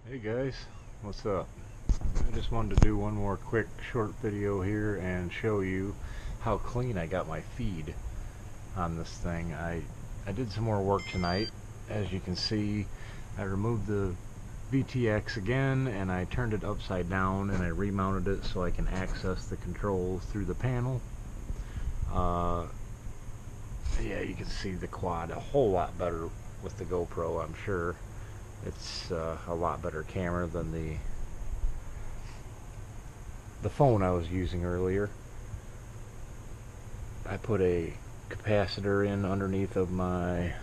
Hey guys, what's up? I just wanted to do one more quick short video here and show you how clean I got my feed on this thing. I did some more work tonight. As you can see, I removed the VTX again and I turned it upside down and I remounted it so I can access the controls through the panel. Yeah, you can see the quad a whole lot better with the GoPro, I'm sure. It's a lot better camera than the phone I was using earlier. I put a capacitor in underneath of my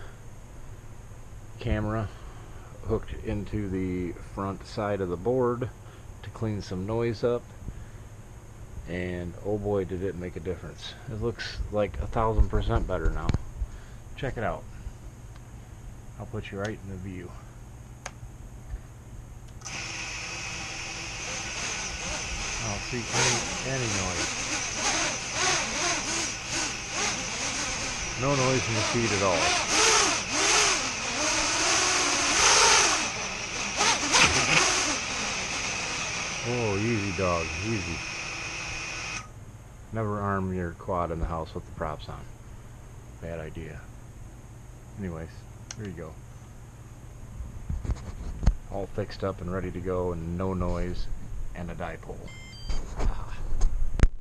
camera, hooked into the front side of the board to clean some noise up, and oh boy did it make a difference. It looks like 1000% better now. Check it out. I'll put you right in the view. I don't see any noise. No noise in the feed at all. Oh, easy dog, easy. Never arm your quad in the house with the props on. Bad idea. Anyways, there you go. All fixed up and ready to go, and no noise, and a dipole.